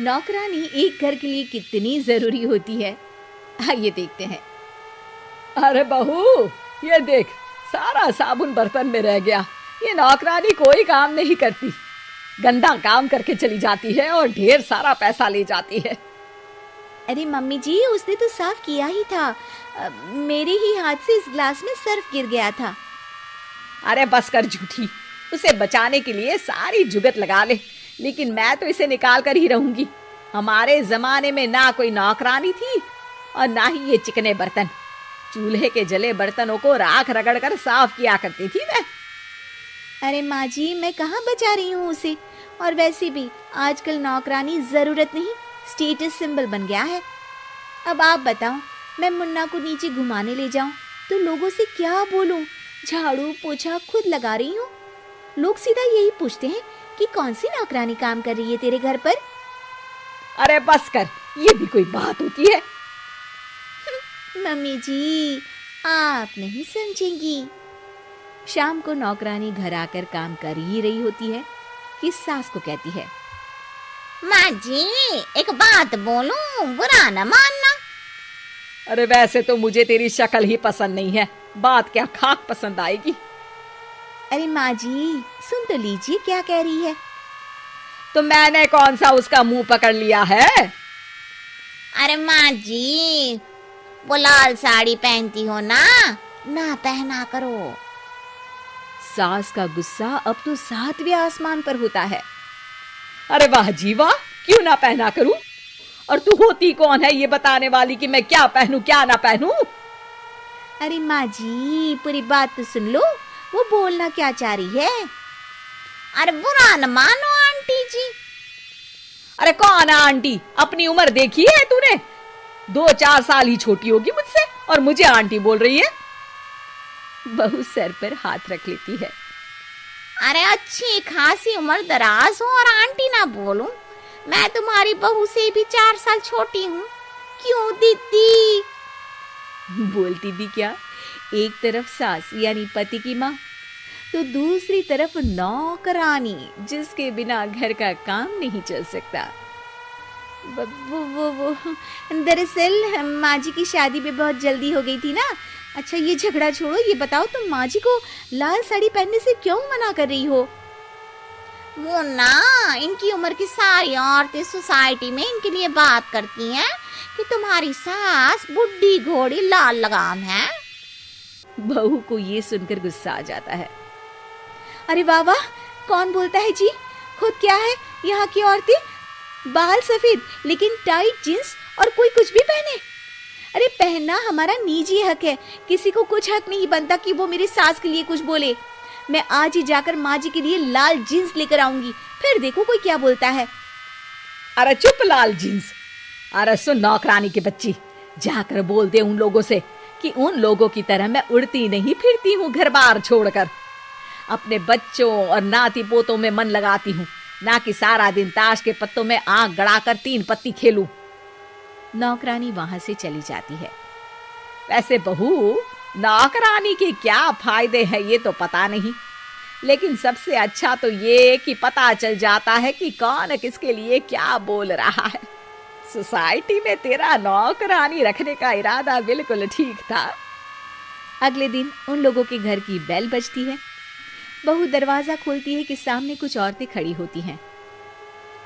नौकरानी एक घर के लिए कितनी जरूरी होती है, आइए देखते हैं। अरे बहू, ये देख, सारा साबुन बर्तन में रह गया। ये नौकरानी कोई काम नहीं करती, गंदा काम करके चली जाती है और ढेर सारा पैसा ले जाती है। अरे मम्मी जी, उसने तो साफ किया ही था। मेरे ही हाथ से इस ग्लास में सर्फ गिर गया था। अरे बस कर झूठी, उसे बचाने के लिए सारी जुगत लगा ले, लेकिन मैं तो इसे निकाल कर ही रहूंगी। हमारे जमाने में ना कोई नौकरानी थी और ना ही ये चिकने बर्तन। चूल्हे के जले बर्तनों को राख रगड़ कर साफ किया करती थी मैं। अरे माँ जी, मैं कहाँ बचा रही हूँ उसे। और वैसे भी आजकल नौकरानी जरूरत नहीं, स्टेटस सिंबल बन गया है। अब आप बताओ, मैं मुन्ना को नीचे घुमाने ले जाऊं तो लोगों से क्या बोलूं? झाड़ू पोछा खुद लगा रही हूँ। लोग सीधा यही पूछते हैं कि कौन सी नौकरानी काम कर रही है तेरे घर पर। अरे बस कर, ये भी कोई बात होती है? मम्मी जी, आप नहीं समझेंगी। शाम को नौकरानी घर आकर काम कर ही रही होती है कि सास को कहती है, माँ जी, एक बात बोलूं, बुरा न मानना। अरे वैसे तो मुझे तेरी शक्ल ही पसंद नहीं है, बात क्या खाक पसंद आएगी। अरे माँ जी, सुन तो लीजिए क्या कह रही है। तो मैंने कौन सा उसका मुंह पकड़ लिया है? अरे माँ जी, वो लाल साड़ी पहनती हो ना पहना करो। सास का गुस्सा अब तो 7वें आसमान पर होता है। अरे वाह जी वाह, क्यों ना पहना करूं? और तू होती कौन है ये बताने वाली कि मैं क्या पहनूं क्या ना पहनूं? अरे माँ जी, पूरी बात तो सुन लो, वो बोलना क्या चाह रही है। अरे बुरा न मानो आंटी जी। अरे कौन है आंटी? अपनी उम्र देखी है तूने? 2-4 साल ही छोटी होगी मुझसे और मुझे आंटी बोल रही है। बहू सर पर हाथ रख लेती है। अरे अच्छी खासी उम्र दराज हो और आंटी ना बोलूं? मैं तुम्हारी बहू से भी 4 साल छोटी हूँ। क्यों दीदी? बोलती भी क्या, एक तरफ सास यानी पति की माँ, तो दूसरी तरफ नौकरानी जिसके बिना घर का काम नहीं चल सकता। वो दरअसल माँ जी की शादी में बहुत जल्दी हो गई थी ना। अच्छा ये झगड़ा छोड़ो, ये बताओ तुम माँ जी को लाल साड़ी पहनने से क्यों मना कर रही हो? वो ना, इनकी उम्र की सारी औरतें सोसाइटी में इनके लिए बात करती हैं कि तुम्हारी सास बुढ़ी घोड़ी लाल लगाम है। बहू को ये सुनकर गुस्सा आ जाता है। अरे वाह वाह, कौन बोलता है जी? खुद क्या है यहाँ की औरतें, बाल सफेद लेकिन टाइट जींस और कोई कुछ भी पहने। अरे पहनना हमारा निजी हक है, किसी को कुछ हक नहीं बनता कि वो मेरी सास के लिए कुछ बोले। मैं आज ही जाकर माँ जी के लिए लाल जींस लेकर आऊंगी, फिर देखो कोई क्या बोलता है। अरे चुप लाल जींस। अरे सुन नौकरानी की बच्ची, जाकर बोल दे उन लोगों से कि उन लोगों की तरह मैं उड़ती नहीं फिरती हूँ घर बार छोड़कर। अपने बच्चों और नाती पोतों में मन लगाती हूँ, ना कि सारा दिन ताश के पत्तों में आंख गड़ाकर 3 पत्ती खेलूं। नौकरानी वहां से चली जाती है। वैसे बहू, नौकरानी के क्या फायदे हैं ये तो पता नहीं, लेकिन सबसे अच्छा तो ये कि पता चल जाता है कि कौन किसके लिए क्या बोल रहा है। सोसाइटी में तेरा नौकरानी रखने का इरादा बिल्कुल ठीक था। अगले दिन उन लोगों के घर की बेल बजती है। बहू दरवाजा खोलती है कि सामने कुछ औरतें खड़ी होती हैं।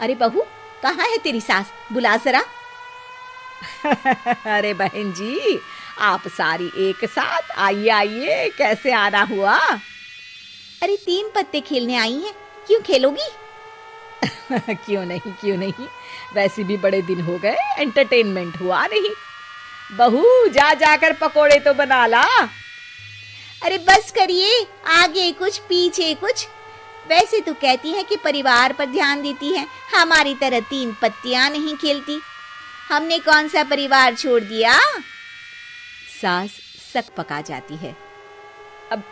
अरे बहू, कहाँ है तेरी सास? बुला जरा। अरे बहन जी, आप सारी एक साथ आइए आइए, कैसे आना हुआ? अरे 3 पत्ते खेलने आई हैं, क्यों खेलोगी? क्यों नहीं, वैसे भी बड़े दिन हो गए, एंटरटेनमेंट हुआ नहीं। बहू जा जाकर पकोड़े तो बना ला। अरे बस करिए, आगे कुछ पीछे कुछ। वैसे तो कहती है कि परिवार पर ध्यान देती है, हमारी तरह 3 पत्तियां नहीं खेलती। हमने कौन सा परिवार छोड़ दिया? सास सक पका जाती है। अब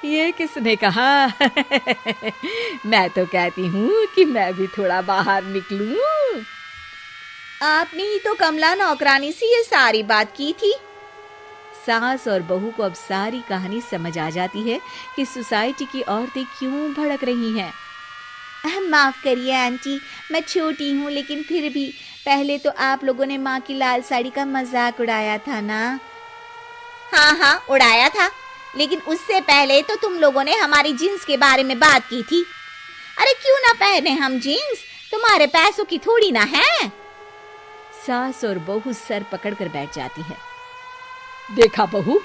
ये किसने कहा? मैं तो कहती हूँ कि मैं भी थोड़ा बाहर निकलूं। आपने ही तो कमला नौकरानी से ये सारी बात की थी। सास और बहू को अब सारी कहानी समझ आ जाती है कि सोसाइटी की औरतें क्यों भड़क रही हैं। माफ करिए आंटी, मैं छोटी हूँ, लेकिन फिर भी पहले तो आप लोगों ने माँ की लाल साड़ी का मजाक उड़ाया था ना। हाँ हाँ उड़ाया था, लेकिन उससे पहले तो तुम लोगों ने हमारी जीन्स के बारे में बात की थी। अरे क्यों ना पहने हम जीन्स, तुम्हारे पैसों की थोड़ी ना है। सास और बहू सर पकड़ कर बैठ जाती है। देखा बहू,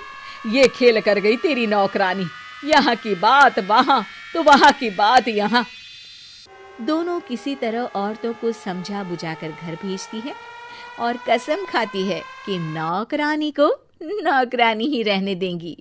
ये खेल कर गई तेरी नौकरानी, यहाँ की बात वहां तो वहां की बात यहाँ। दोनों किसी तरह औरतों को समझा बुझाकर घर भेजती है और कसम खाती है कि नौकरानी को नौकरानी ही रहने देंगी।